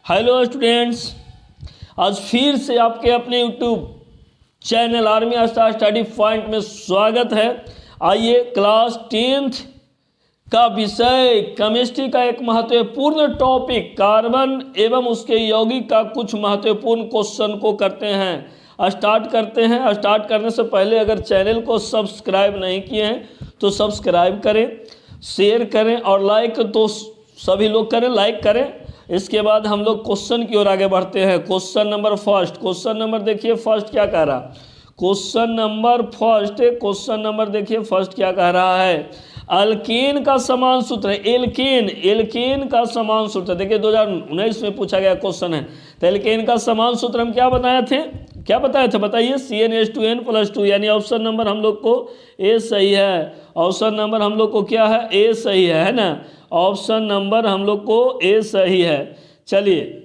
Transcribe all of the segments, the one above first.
Hello students, आज फिर से आपके अपने YouTube channel army star study point में स्वागत है। आइए क्लास 10th का विषय केमिस्ट्री का एक महत्वपूर्ण टॉपिक कार्बन एवं उसके यौगिक का कुछ महत्वपूर्ण क्वेश्चन को करते हैं। स्टार्ट करते हैं। स्टार्ट करने से पहले अगर चैनल को सब्सक्राइब नहीं किए हैं तो सब्सक्राइब करें, शेयर करें और लाइक तो सभी लोग करें, लाइक करें। इसके बाद हम लोग क्वेश्चन की ओर आगे बढ़ते हैं। Question number first, question number देखिए फर्स्ट क्या कह रहा, क्वेश्चन नंबर देखिए फर्स्ट क्या कह रहा है। अल्केन का समान सूत्र है, एल्केन का समान सूत्र। देखिए 2019 में पूछा गया क्वेश्चन है। तो एल्केन का समान सूत्र हम क्या बताए थे बताइए। CnH2n+2 यानी ऑप्शन नंबर हम लोग को ए सही है। ऑप्शन नंबर हम लोग को क्या है, ए सही है ना। ऑप्शन नंबर हम लोग को ए सही है। चलिए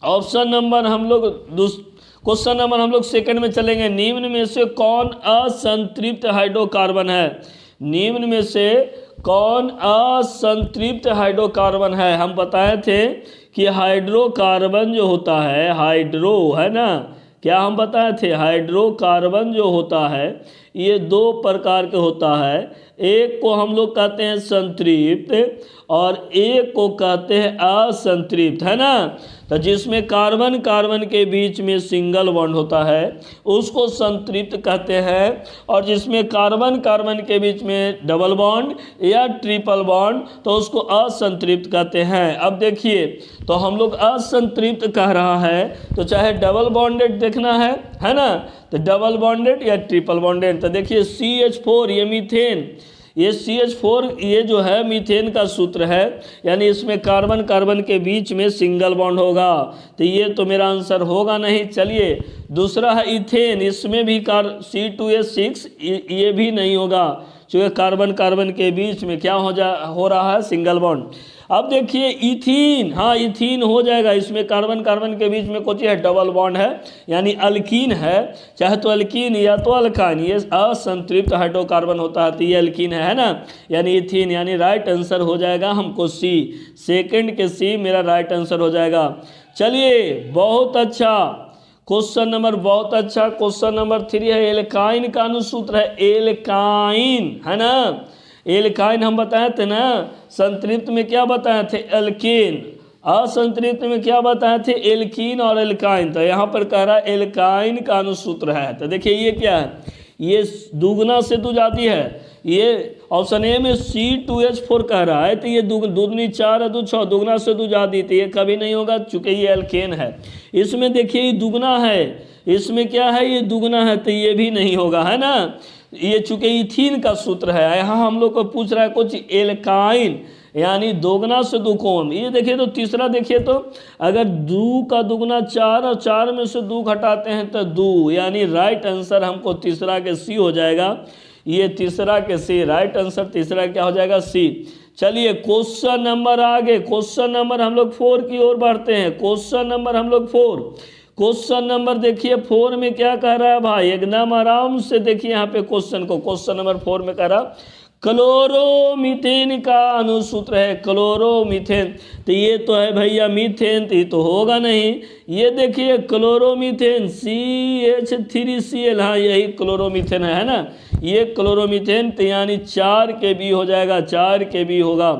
ऑप्शन नंबर हम लोग क्वेश्चन नंबर हम लोग सेकंड में चलेंगे। निम्न में से कौन असंतृप्त हाइड्रोकार्बन है? निम्न में से कौन असंतृप्त हाइड्रोकार्बन है? हम बताए थे कि हाइड्रोकार्बन जो होता है, हाइड्रो है ना, क्या हम बताए थे, हाइड्रोकार्बन जो होता है ये दो प्रकार के होता है। एक को हम लोग कहते हैं संतृप्त और एक को कहते हैं असंतृप्त, है ना। तो जिसमें कार्बन कार्बन के बीच में सिंगल बॉन्ड होता है उसको संतृप्त कहते हैं, और जिसमें कार्बन कार्बन के बीच में डबल बॉन्ड या ट्रिपल बॉन्ड तो उसको असंतृप्त कहते हैं। अब देखिए तो हम लोग असंतृप्त कह रहा है तो चाहे डबल बॉन्डेड देखना है ना, तो डबल बॉन्डेड या ट्रिपल बॉन्डेड। तो देखिए CH4 ये मीथेन, ये CH4 ये जो है मीथेन का सूत्र है, यानी इसमें कार्बन कार्बन के बीच में सिंगल बॉन्ड होगा, तो ये तो मेरा आंसर होगा नहीं। चलिए दूसरा है इथेन, इसमें भी C2H6 ये भी नहीं होगा क्योंकि कार्बन कार्बन के बीच में क्या हो रहा है, सिंगल बॉन्ड। अब देखिए इथीन, हाँ इथीन हो जाएगा, इसमें कार्बन कार्बन के बीच में कुछ है डबल बॉन्ड है यानी अल्कीन है, चाहे तो अल्कीन या तो अल्काइन, ये असंतृप्त हाइड्रोकार्बन होता है तो ये अल्कीन है ना, यानी इथीन, यानी राइट आंसर हो जाएगा हमको सी, सेकंड के सी मेरा राइट आंसर हो जाएगा। चलिए बहुत अच्छा क्वेश्चन नंबर, बहुत अच्छा क्वेश्चन नंबर 3 है। एल्काइन का अनुसूत्र है एल्काइन, है ना। एल्काइन हम बताए थे ना, संतृप्त में क्या बताए थे, एल्केन, असंतृप्त में क्या बताए थे, एल्कीन और एल्काइन। तो यहाँ पर कह रहा है एल्काइन का अनुसूत्र है। तो देखिए ये क्या है, ये दुगना से दुजाती है। ये ऑप्शन ए में C2H4 कह रहा है तो ये दूनी 4 है 2 6, दुगना से दुजाती, तो ये कभी नहीं होगा चूँकि ये एल्केन है। इसमें देखिए ये दुगना है, इसमें क्या है, ये दुगना है तो ये भी नहीं होगा, है ना। ये चूँकि इथीन का सूत्र है, यहाँ हम लोग को पूछ रहा है कुछ एल्काइन यानी दोगुना से दो कौन। ये देखिए तो तीसरा देखिए तो अगर 2 का दुगुना 4 और 4 में से 2 घटाते हैं तो 2, यानी राइट आंसर हमको तीसरा के सी हो जाएगा। ये तीसरा के सी राइट आंसर, तीसरा क्या हो जाएगा, सी। चलिए क्वेश्चन नंबर आगे, क्वेश्चन नंबर हम लोग 4 की ओर बढ़ते हैं। क्वेश्चन नंबर हम लोग 4, क्वेश्चन नंबर देखिए 4 में क्या कह रहा है भाई, एकदम आराम से देखिए यहाँ पे क्वेश्चन को। क्वेश्चन नंबर 4 में कह रहा क्लोरोमीथेन का अनुसूत्र है, क्लोरोमीथेन। तो ये तो है भैया मीथेन, तो ये तो होगा नहीं। ये देखिए क्लोरोमीथेन CH3Cl, हाँ यही क्लोरोमीथेन है ना, ये क्लोरोमीथेन, तो यानी 4 Kb हो जाएगा, 4 Kb होगा।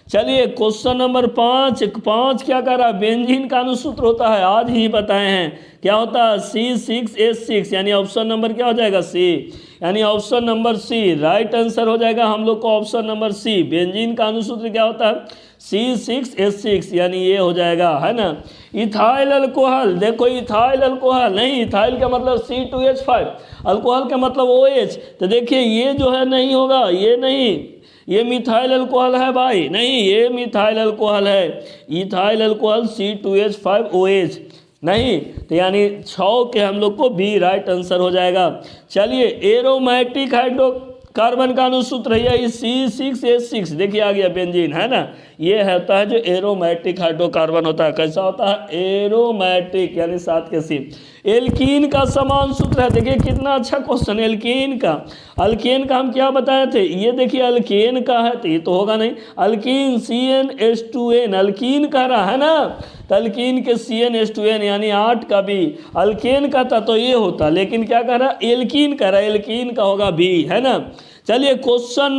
चलिए क्वेश्चन नंबर 5 क्या कर रहा है, बेंजीन का अनुसूत्र होता है, आज ही बताए हैं क्या होता है, C6H6, यानी ऑप्शन नंबर क्या हो जाएगा, सी, यानी option number C right answer हो जाएगा हम लोग को, ऑप्शन नंबर सी। बेंजीन का अनुसूत्र क्या होता है, C6H6, यानी ये हो जाएगा, है ना। इथाइल अल्कोहल, देखो इथाइल अल्कोहल नहीं, इथाइल का मतलब C2H5, अल्कोहल का मतलब OH, तो देखिए ये जो है नहीं होगा, ये नहीं, ये मिथाइल अल्कोहल है भाई, नहीं ये मिथाइल अल्कोहल है, इथाइल अल्कोहल C2H5OH नहीं, तो यानी 6 के हम लोग को बी राइट आंसर हो जाएगा। चलिए एरोमेटिक हाइड्रोकार्बन का अनुसूत्र है C6H6, देखिए आ गया बेंजीन, है ना, ये होता है जो एरोमेटिक हाइड्रोकार्बन होता है। कैसा होता है? एरोमेटिक, यानी 7 के सी। एल्कीन का समान सूत्र है। देखिए कितना अच्छा क्वेश्चन। एल्कीन का, अल्केन का हम क्या बताए थे? ये देखिए अल्केन का है तो ये तो होगा नहीं। अल्कीन CnH2n, अल्कीन कह रहा है ना, तो अल्कीन के CnH2n यानी 8 का बी। अल्केन का था तो ये होता, लेकिन क्या कह रहा है? एल्कीन कह रहा है, एल्कीन का होगा बी, है ना। चलिए क्वेश्चन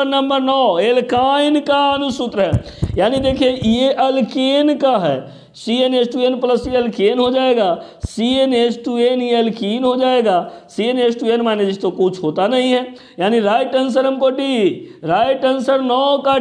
नंबर 9, एल्काइन का अनुसूत्र है। यानी देखिए ये अल्केन का है, CnH2n प्लस ये अल्केन हो जाएगा, CnH2n ये अल्कीन हो जाएगा, CnH2n माइनस तो कुछ होता नहीं है। यानी राइट आंसर हमको डी, राइट आंसर 9 का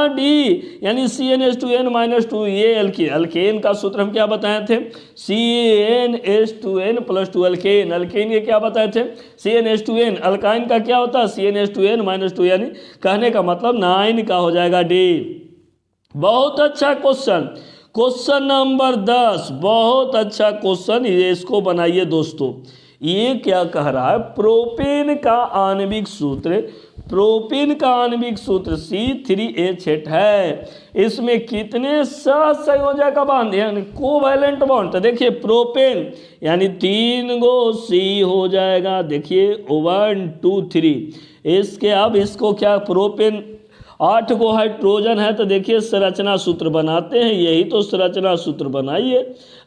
डी, यानी CnH2n माइनस 2 ये अल्केन का सूत्र हम क्या बताए थे? CnH2n प्लस 2 अल्केन, अल्केन ये क्या बताए थे? CnH2n, अल्काइन का क्या होता है? CnH2n माइनस 2, यानी कहने का मतलब 9 का हो जाएगा डी। बहुत अच्छा क्वेश्चन। क्वेश्चन नंबर 10, बहुत अच्छा क्वेश्चन, ये इसको बनाइए दोस्तों। ये क्या कह रहा है? प्रोपेन का आणविक सूत्र, प्रोपेन का आणविक सूत्र C3H8 है। इसमें कितने सहसंयोजक बॉन्ड यानी कोवैलेंट बॉन्ड? तो देखिए प्रोपेन यानी 3 गो C हो जाएगा। देखिए 1 2 3। इसके अब इसको क्या, प्रोपेन 8 को हाइड्रोजन है, तो देखिए संरचना सूत्र बनाते हैं। यही तो संरचना सूत्र बनाइए।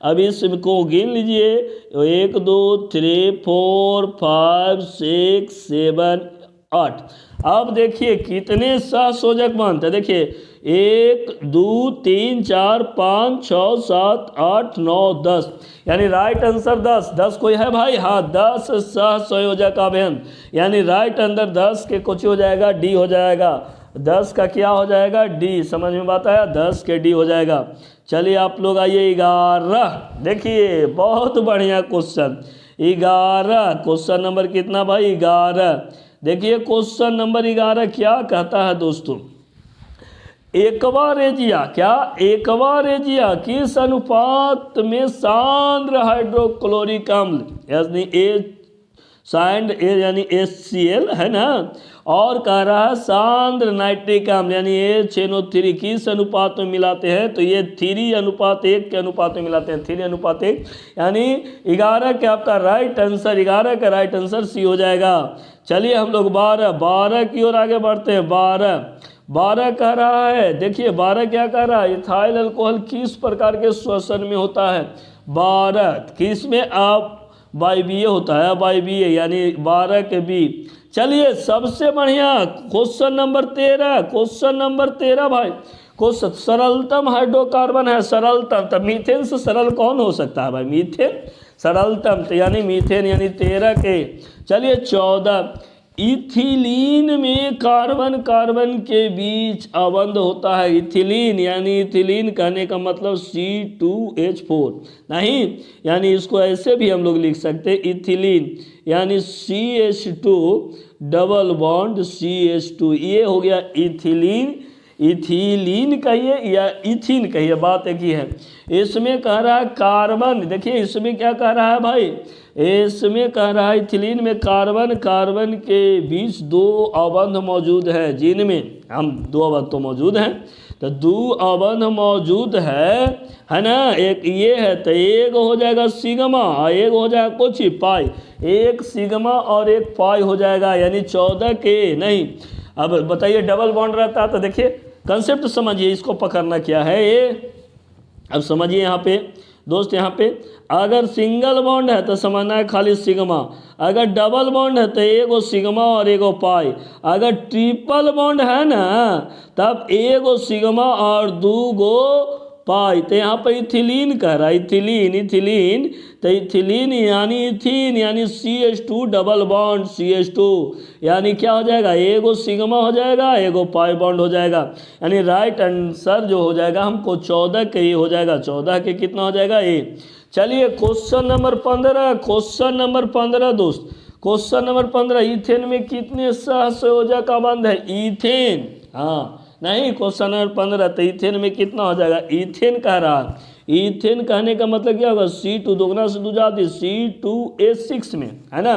अब इसको गिन लीजिए, 1 2 3 4 5 6 7 8। अब देखिए कितने सहसंयोजक बनते हैं। देखिए 1 2 3 4 5 6 7 8 9 10, यानी राइट आंसर 10। 10 कोई है भाई? हाँ, 10 सहसंयोजक अभिन्न, यानी राइट अंदर 10 के कुछ हो जाएगा, डी हो जाएगा। 10 का क्या हो जाएगा? डी। समझ में बात आया? 10 के डी हो जाएगा। चलिए आप लोग आइए 11। देखिए बहुत बढ़िया क्वेश्चन 11। क्वेश्चन नंबर कितना भाई? 11। देखिए क्वेश्चन नंबर 11 क्या कहता है दोस्तों? एक्वारेजिया, क्या एक्वारेजिया किस अनुपात में सांद्र हाइड्रोक्लोरिक अम्ल यानी सैंड यानी HCl है ना, और कह रहा है सांद्र नाइट्रिक अम्ल यानी HNO3 किस अनुपात में मिलाते हैं? तो ये 3:1 के अनुपात में मिलाते हैं, 3:1, यानी 11 के आपका राइट आंसर, 11 का राइट आंसर सी हो जाएगा। चलिए हम लोग 12 की ओर आगे बढ़ते हैं। 12 कह रहा है, देखिए 12 क्या कह रहा है? इथाइल अल्कोहल किस प्रकार के श्वसन में होता है? 12 किस में? आप वायवीय होता है, वायवीय यानी 12 के बी। चलिए सबसे बढ़िया क्वेश्चन नंबर 13, क्वेश्चन नंबर 13 भाई। क्वेश्चन सरलतम हाइड्रोकार्बन है, सरलतम। तो मीथेन से सरल कौन हो सकता है भाई? मीथेन सरलतम, तो यानी मीथेन, यानी 13 के। चलिए 14, इथिलीन में कार्बन कार्बन के बीच अबंध होता है। इथिलीन यानी इथिलीन कहने का मतलब C2H4 नहीं, यानी इसको ऐसे भी हम लोग लिख सकते हैं इथिलीन यानी CH2 डबल बॉन्ड CH2, ये हो गया इथिलीन। इथिलीन कहिए या इथिन कहिए, बात एक ही है। इसमें कह रहा है कार्बन, देखिए इसमें क्या कह रहा है भाई? इसमें कह रहा है इथिलीन में कार्बन कार्बन के बीच 2 अबंध मौजूद हैं, जिनमें हम 2 अबंध तो मौजूद हैं, तो 2 अबंध मौजूद है ना। एक ये है तो एक हो जाएगा सिग्मा और एक हो जाएगा कुछ ही पाई, एक सिग्मा और एक पाई हो जाएगा, यानी 14 के नहीं। अब बताइए डबल बॉन्ड रहता है तो देखिए कंसेप्ट समझिए, इसको पकड़ना क्या है ये। अब समझिए यहाँ पे दोस्त, यहाँ पे अगर सिंगल बॉन्ड है तो समझना है खाली सिग्मा, अगर डबल बॉन्ड है तो एगो सिग्मा और एगो पाई, अगर ट्रिपल बॉन्ड है ना तब एगो सिग्मा और 2 गो पाई। तो यहाँ पर इथिलीन कह रहा है, इथिलीन तो इथिलीन यानी इथिन यानी CH2 डबल बॉन्ड CH2, यानी क्या हो जाएगा? एगो सिग्मा हो जाएगा, एगो पाई बॉन्ड हो जाएगा, यानी राइट आंसर जो हो जाएगा हमको 14 के ये हो जाएगा। 14 के कितना हो जाएगा? ये। चलिए क्वेश्चन नंबर 15, क्वेश्चन नंबर 15 दोस्त, क्वेश्चन नंबर 15, इथेन में कितने सहसंयोजक अबंध है? इथेन, हाँ नहीं, क्वेश्चन नंबर 15 तो इथेन में कितना हो जाएगा? इथेन कह रहा है, इथेन कहने का मतलब क्या होगा? C2 दोगुना से दो जाती C2H6 में है ना,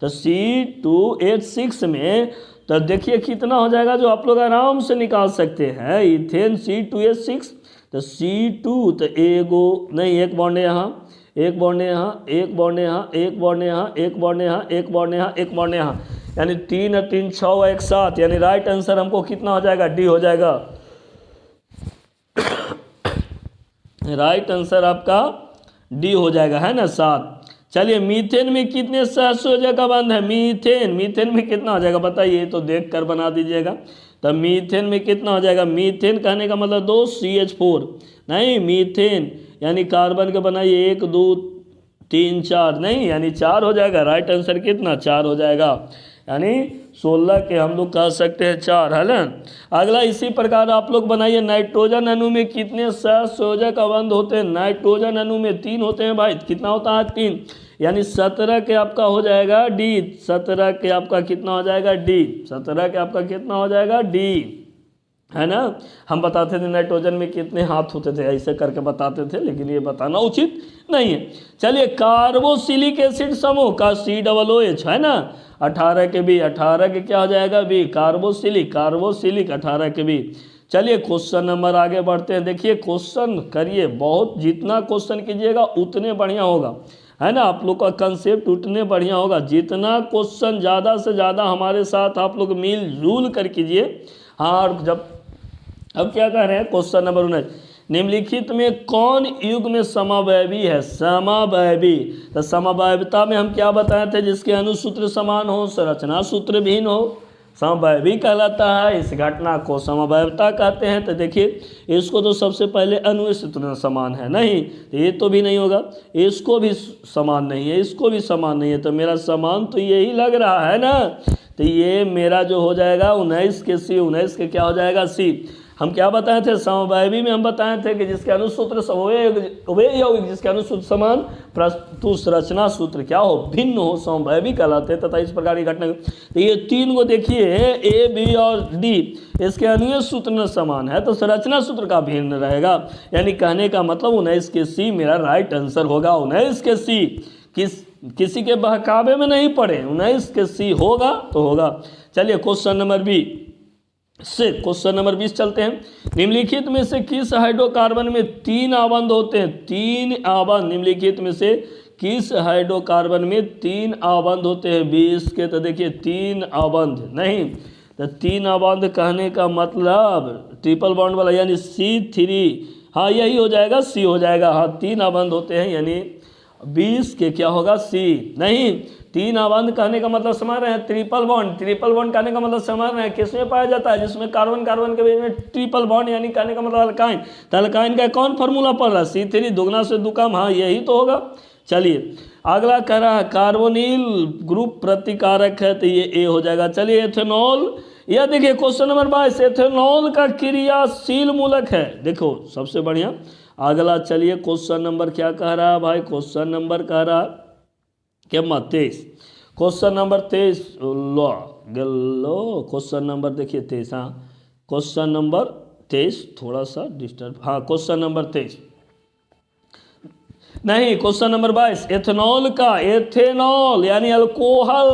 तो C2H6 में तो देखिए कितना हो जाएगा जो आप लोग आराम से निकाल सकते हैं। इथेन C2H6, तो C2 तो एगो नहीं, एक बॉन्ड है यहाँ, एक बॉन्ड है यहाँ, एक बॉन्ड है यहाँ, एक बॉन्ड है यहाँ, एक बॉन्ड है यहाँ, एक बॉन्ड है यहाँ, एक बॉन्ड है यहाँ, यानी 3 और 3 6 एक साथ, यानी राइट आंसर हमको कितना हो जाएगा, डी हो जाएगा। राइट आंसर आपका डी हो जाएगा, है ना 7। चलिए मीथेन में कितने सहसंयोजक का बंध है, मीथेन में कितना हो जाएगा बताइए, तो देख कर बना दीजिएगा। तो मीथेन में कितना हो जाएगा, मीथेन कहने का मतलब 2 CH4, नहीं मीथेन यानी कार्बन के बनाइए 1 2 3 4, नहीं यानी 4 हो जाएगा। राइट आंसर कितना 4 हो जाएगा, यानी 16 के हम लोग कह सकते हैं 4, है ना। अगला इसी प्रकार आप लोग बनाइए, नाइट्रोजन अणु में कितने सहसंयोजक बंध होते हैं, नाइट्रोजन अणु में 3 होते हैं भाई, कितना होता है 3, यानी 17 के आपका हो जाएगा डी, 17 के आपका कितना हो जाएगा डी, 17 के आपका कितना हो जाएगा डी, है ना। हम बताते थे नाइट्रोजन में कितने हाथ होते थे, ऐसे करके बताते थे, लेकिन ये बताना उचित नहीं है। चलिए कार्बोक्सिलिक एसिड समूह का COOH है ना, 18 के बी, 18 के क्या हो जाएगा बी, कार्बोक्सिलिक 18 के बी। चलिए क्वेश्चन नंबर आगे बढ़ते हैं। देखिए क्वेश्चन करिए, बहुत जितना क्वेश्चन कीजिएगा उतने बढ़िया होगा, है ना। आप लोग का कंसेप्ट उतने बढ़िया होगा, जितना क्वेश्चन ज़्यादा से ज़्यादा हमारे साथ आप लोग मिलजुल कर कीजिए। हाँ, और जब अब क्या कह रहे हैं क्वेश्चन नंबर 19, निम्नलिखित में कौन युग में समवायवी है, समवायवी। तो समवायवता में हम क्या बताए थे, जिसके अनुसूत्र समान हो, संरचना सूत्र भिन्न हो, समवायवी कहलाता है। इस घटना को समवायवता कहते हैं। तो देखिए इसको तो सबसे पहले अनुय सूत्र समान है, नहीं तो ये तो भी नहीं होगा, इसको भी समान नहीं है, इसको भी समान नहीं है, तो मेरा समान तो यही लग रहा है ना। तो ये मेरा जो हो जाएगा 19 के सी, 19 के क्या हो जाएगा सी। हम क्या बताए थे, समवायवी में हम बताए थे कि जिसके अनुसूत्र उभय यौगिक जिसके अनुसूत्र समान परंतु संरचना सूत्र क्या हो, भिन्न हो, समवायवी कहलाते हैं। तथा इस प्रकार की घटना, तो ये 3 को देखिए ए बी और डी, इसके अनुय सूत्र न समान है तो संरचना सूत्र का भिन्न रहेगा, यानी कहने का मतलब 19 के सी मेरा राइट आंसर होगा। 19 के सी किसी के बहकावे में नहीं पड़े, 19 के सी होगा तो होगा। चलिए क्वेश्चन नंबर बी से क्वेश्चन नंबर 20 चलते हैं। निम्नलिखित में से किस हाइड्रोकार्बन में 3 आबंध होते हैं, 3 आबंध, निम्नलिखित में से किस हाइड्रोकार्बन में 3 आबंध होते हैं 20 के। तो देखिए 3 आबंध, नहीं तो 3 आबंध कहने का मतलब ट्रिपल बॉन्ड वाला, यानी C3, हाँ यही हो जाएगा, सी हो जाएगा। हाँ 3 आबंध होते हैं, यानी 20 के क्या होगा सी, नहीं 3 आबंध कहने का मतलब समझ रहे हैं, ट्रिपल बॉन्ड कहने का मतलब समझ रहे हैं किसमें पाया जाता है, जिसमें कार्बन कार्बन के बीच में ट्रिपल बॉन्ड, यानी कहने का मतलब अल्काइन। तो अल्काइन का कौन फार्मूला पड़ रहा है, C3 दुगना से दुकम, हाँ यही तो होगा। चलिए अगला कह रहा है कार्बोनिल ग्रुप प्रतिकारक है, तो ये ए हो जाएगा। चलिए एथेनॉल, यह देखिए क्वेश्चन नंबर 22, एथेनॉल का क्रियाशील मूलक है। देखो सबसे बढ़िया अगला, चलिए क्वेश्चन नंबर क्या कह रहा है भाई, क्वेश्चन नंबर कह रहा है क्या 23, क्वेश्चन नंबर 23 लो क्वेश्चन नंबर देखिए 23, हाँ क्वेश्चन नंबर 23 थोड़ा सा डिस्टर्ब, हाँ क्वेश्चन नंबर 23 नहीं, क्वेश्चन नंबर 22, एथेनॉल का, एथेनॉल यानी अल्कोहल,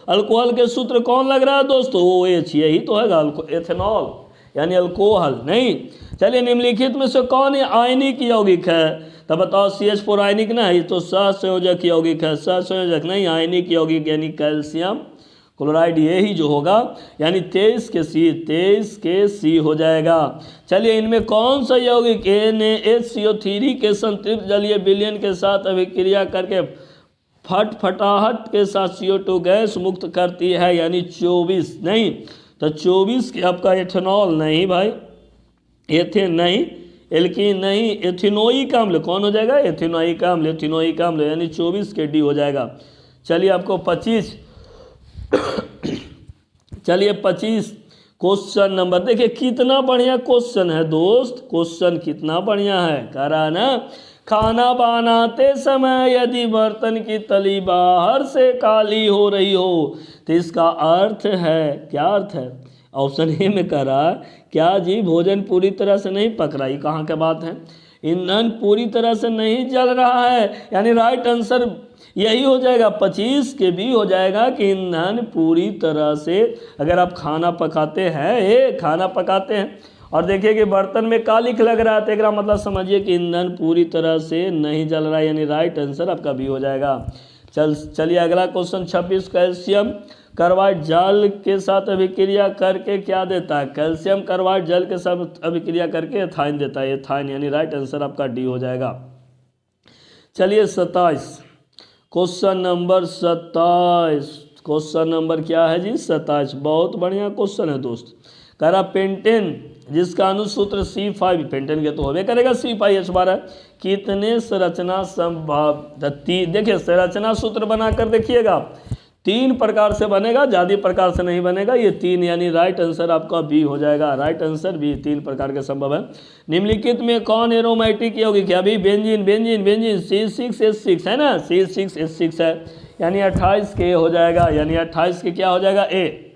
अल्कोहल के सूत्र कौन लग रहा है दोस्तों, OH, यही तो है एथेनॉल यानी अल्कोहल, नहीं। चलिए निम्नलिखित में से कौन आयनिक यौगिक है, तब बताओ CH4 आयनिक ना है, तो सहसंयोजक यौगिक है, सहसंयोजक नहीं आयनिक यौगिक, यानी कैल्शियम क्लोराइड, यही जो होगा, यानी 23 के सी हो जाएगा। चलिए इनमें कौन सा यौगिक NaHCO3 के संतृप्त जलीय विलयन के साथ अभिक्रिया करके फटाहट के साथ CO2 गैस मुक्त करती है, यानी 24, नहीं तो 24 के आपका एथेनॉल, नहीं भाई एथेन नहीं, एल्कीन नहीं, एथिनोइक अम्ल कौन हो जाएगा, एथिनोइक अम्ल, यानी 24 के डी हो जाएगा। चलिए आपको 25 चलिए 25 क्वेश्चन नंबर, देखिए कितना बढ़िया क्वेश्चन है दोस्त, क्वेश्चन कितना बढ़िया है। कह रहा ना, खाना बनाते समय यदि बर्तन की तली बाहर से काली हो रही हो तो इसका अर्थ है, क्या अर्थ है, ऑप्शन ए में कह रहा है क्या जी भोजन पूरी तरह से नहीं पक रहा, ये कहाँ की बात है, ईंधन पूरी तरह से नहीं जल रहा है, यानी राइट आंसर यही हो जाएगा 25 के बी हो जाएगा कि ईंधन पूरी तरह से, अगर आप खाना पकाते हैं, खाना पकाते हैं और देखिए कि बर्तन में कालिख लग रहा है तो एक मतलब समझिए कि ईंधन पूरी तरह से नहीं जल रहा है, यानी राइट आंसर आपका बी हो जाएगा। चलिए अगला क्वेश्चन 26, कैल्शियम कार्बाइड जल के साथ अभिक्रिया करके क्या देता है? कैल्शियम कार्बाइड जल के साथ अभिक्रिया करके एथाइन देता है, एथाइन, यानी राइट आंसर आपका डी हो जाएगा। चलिए 27, क्वेश्चन नंबर 27, क्वेश्चन नंबर क्या है जी? 27। बहुत बढ़िया क्वेश्चन है दोस्त। कह रहा पेंटेन जिसका अनुसूत्र C5, पेंटेन के तो होबे करेगा C5H12, कितने संरचना संभव? देखिए संरचना सूत्र बनाकर देखिएगा, 3 प्रकार से बनेगा, ज़्यादा प्रकार से नहीं बनेगा, ये 3, यानी राइट आंसर आपका बी हो जाएगा। राइट आंसर बी, 3 प्रकार के संभव है। निम्नलिखित में कौन एरोमेटिक होगी? क्या अभी बेंजीन, बेंजीन, बेंजीन C6H6 है ना, C6H6 है, यानी 28 के हो जाएगा, यानी 28 के क्या हो जाएगा? ए।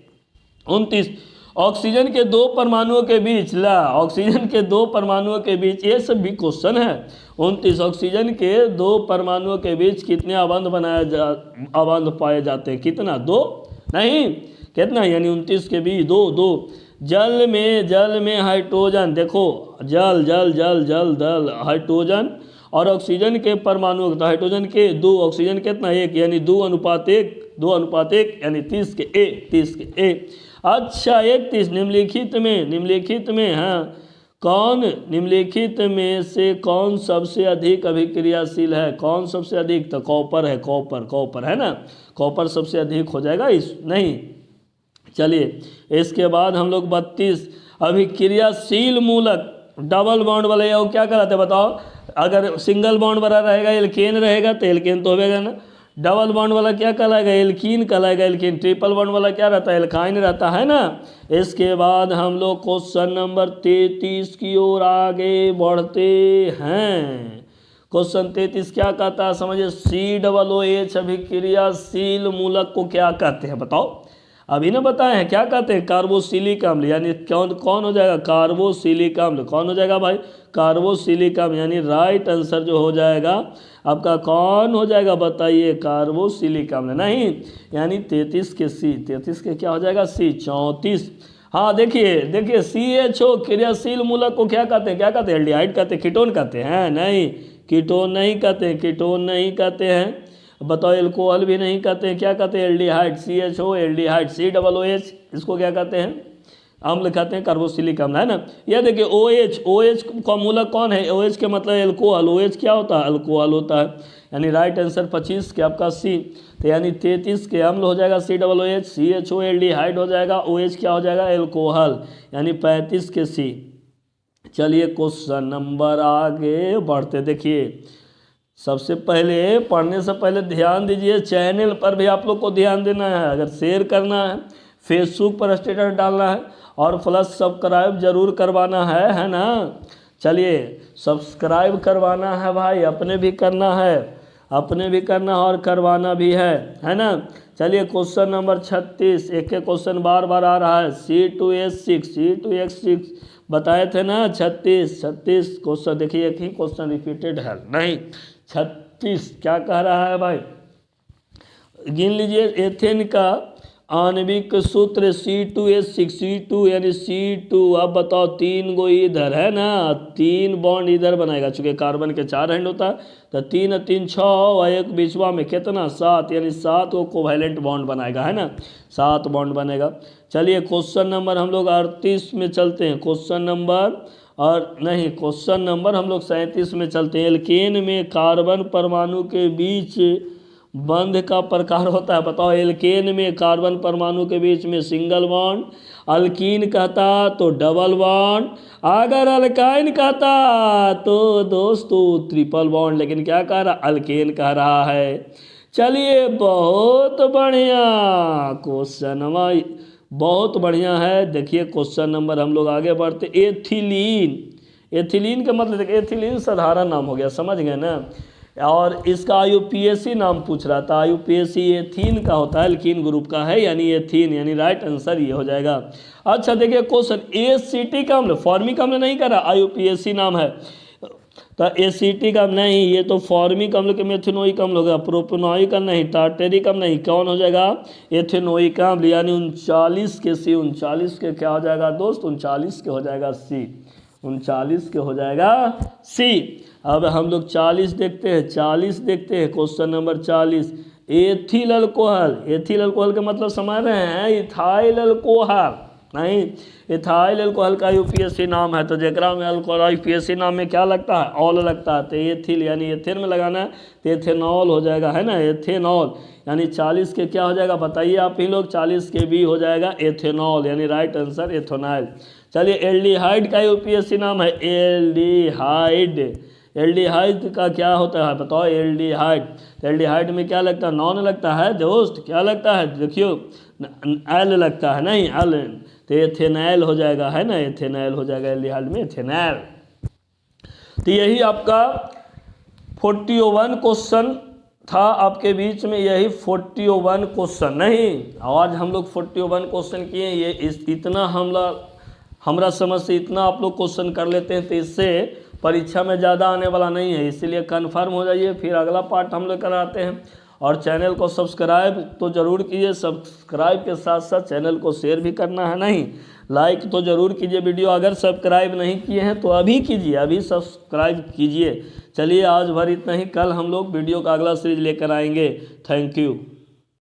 29, ऑक्सीजन के 2 परमाणुओं के बीच, ऑक्सीजन के 2 परमाणुओं के बीच, ये सब भी क्वेश्चन है। 29, ऑक्सीजन के 2 परमाणुओं के बीच कितने अबंध पाए जाते हैं? कितना? 2 नहीं, कितना? यानी 29 के बीच 2। जल में हाइड्रोजन, देखो जल जल जल जल जल हाइड्रोजन और ऑक्सीजन के परमाणु, तो हाइड्रोजन के 2, ऑक्सीजन कितना? 1, यानी 2:1 यानी 30 के ए। अच्छा 31, निम्नलिखित में हाँ कौन, निम्नलिखित में से कौन सबसे अधिक अभिक्रियाशील है? कौन सबसे अधिक? तो कॉपर है, कॉपर है ना, कॉपर सबसे अधिक हो जाएगा इस, नहीं। चलिए इसके बाद हम लोग 32, अभिक्रियाशील मूलक डबल बॉन्ड वाले क्या कहलाते हैं बताओ? अगर सिंगल बॉन्ड वाला रहेगा एल्केन रहेगा तो एल्केन तो होगा ना, डबल बॉन्ड वाला क्या कहलाएगा? एल्कीन कहलाएगा, एल्कीन। ट्रिपल बॉन्ड वाला क्या रहता है? एल्काइन रहता है ना। इसके बाद हम लोग क्वेश्चन नंबर 33 की ओर आगे बढ़ते हैं। क्वेश्चन 33 क्या कहता है समझिए? COOH अभिक्रियाशील मूलक को क्या कहते हैं बताओ? अभी ना बताए हैं, क्या कहते हैं? कार्बोसिलिक अम्ल, यानी कौन हो जाएगा? कार्बोसिलिक अम्ल। कौन हो जाएगा भाई? कार्बोसिलिक अम्ल, यानी राइट आंसर जो हो जाएगा आपका कौन हो जाएगा बताइए? कार्बोसिलिक अम्ल। नहीं, यानी 33 के सी, 33 के क्या हो जाएगा? सी। 34, हाँ देखिए CHO क्रियाशील मूलक को क्या कहते हैं? क्या कहते हैं? एल्डिहाइड कहते हैं, कीटोन कहते हैं? नहीं, कीटोन नहीं कहते हैं। बताओ एल्कोहल भी नहीं कहते हैं, क्या कहते हैं? एल्डिहाइड, CHO एल्डिहाइड, COOH इसको क्या कहते हैं? अम्ल कहते हैं, कार्बोसिलिक अम्ल, है ना। यह देखिए OH का मूलक कौन है? OH के मतलब एल्कोहल, OH क्या होता है? अल्कोहल होता है, यानी राइट आंसर 25 के आपका सी। तो यानी 33 के अम्ल हो जाएगा COOH, CHO एल्डिहाइड हो जाएगा, OH क्या हो जाएगा? एल्कोहल, यानी 35 के सी। चलिए क्वेश्चन नंबर आगे बढ़ते, देखिए सबसे पहले पढ़ने से पहले ध्यान दीजिए, चैनल पर भी आप लोग को ध्यान देना है, अगर शेयर करना है, फेसबुक पर स्टेटस डालना है और प्लस सब्सक्राइब जरूर करवाना है ना। चलिए सब्सक्राइब करवाना है भाई, अपने भी करना और करवाना भी है ना। चलिए क्वेश्चन नंबर 36, एक क्वेश्चन बार बार आ रहा है, C2H6 बताए थे ना। 36 क्वेश्चन देखिए, एक ही क्वेश्चन रिपीटेड है, नहीं 36 क्या कह रहा है भाई? गिन लीजिए, एथेन का आणविक सूत्र C2H6, C2 यानी C2। अब बताओ 3 गो इधर है ना, 3 बॉन्ड इधर बनाएगा, चूंकि कार्बन के 4 हैंड होता है तो 3 और 3 6 और एक बीचवा में कितना? 7, यानी 7 को कोवैलेंट बॉन्ड बनाएगा, है ना, 7 बॉन्ड बनेगा। चलिए क्वेश्चन नंबर हम लोग 38 में चलते हैं, क्वेश्चन नंबर हम लोग 37 में चलते हैं। एल्केन में कार्बन परमाणु के बीच बंध का प्रकार होता है, बताओ? एल्केन में कार्बन परमाणु के बीच में सिंगल बॉन्ड, अल्कीन कहता तो डबल बॉन्ड, अगर अल्काइन कहता तो दोस्तों ट्रिपल बॉन्ड, लेकिन क्या कह रहा? अल्केन कह रहा है। चलिए बहुत बढ़िया क्वेश्चन, बहुत बढ़िया है। देखिए क्वेश्चन नंबर हम लोग आगे बढ़ते, एथिलीन का मतलब देखिए, एथिलीन साधारण नाम हो गया, समझ गए ना, और इसका IUPAC नाम पूछ रहा था। IUPAC एथीन का होता है, एल्कीन ग्रुप का है, यानी एथीन, यानी राइट आंसर ये हो जाएगा। अच्छा देखिए क्वेश्चन, एसिटिक अम्ल, फॉर्मिक अम्ल नहीं कर रहा, IUPAC नाम है। तो एसिटिक अम्ल नहीं, ये तो फॉर्मिक अम्ल के मेथिनोइक अम्ल होगा। प्रोपेनोइक अम्ल नहीं, टार्टेरिक अम्ल नहीं, कौन हो जाएगा? एथेनोइक अम्ल। यानी 39 के सी, 39 के क्या हो जाएगा दोस्त? 39 के हो जाएगा सी, 39 के हो जाएगा सी। अब हम लोग 40 देखते हैं, 40 देखते हैं, question number 40। Ethyl alcohol, ethyl alcohol का मतलब समझ रहे हैं? इथाइल अल्कोहल नहीं, इथाइल अल्कोहल का यूपीएससी नाम है। तो जेकरा में अल्कोहल यूपीएससी नाम में क्या लगता है? ऑल लगता है। तो एथिल यानी एथेन में लगाना है तो एथेनॉल हो जाएगा, है ना, एथेनॉल। यानी 40 के क्या हो जाएगा बताइए आप ही लोग? 40 के भी हो जाएगा एथेनॉल, यानी राइट आंसर एथेनॉल। चलिए एल्डिहाइड का यूपीएससी नाम है एल्डिहाइड। एल्डिहाइड का क्या होता है बताओ? एल्डिहाइड। एल्डिहाइड में क्या लगता है? नॉन लगता है दोस्त, क्या लगता है? देखियो एल लगता है, नहीं एल, तो एथेनॉल हो जाएगा, है ना, एथेनॉल हो जाएगा एल्डिहाइड में, एथेनॉल। तो यही आपका 41 क्वेश्चन था आपके बीच में, यही 41 क्वेश्चन नहीं, आज हम लोग 41 क्वेश्चन किए। ये इतना हमरा समझ से इतना आप लोग क्वेश्चन कर लेते हैं तो इससे परीक्षा में ज़्यादा आने वाला नहीं है, इसीलिए कन्फर्म हो जाइए। फिर अगला पार्ट हम लोग कराते हैं। और चैनल को सब्सक्राइब तो ज़रूर कीजिए, सब्सक्राइब के साथ साथ चैनल को शेयर भी करना है, नहीं लाइक तो ज़रूर कीजिए वीडियो। अगर सब्सक्राइब नहीं किए हैं तो अभी कीजिए, अभी सब्सक्राइब कीजिए। चलिए आज भर इतना ही, कल हम लोग वीडियो का अगला सीरीज लेकर आएंगे। Thank you.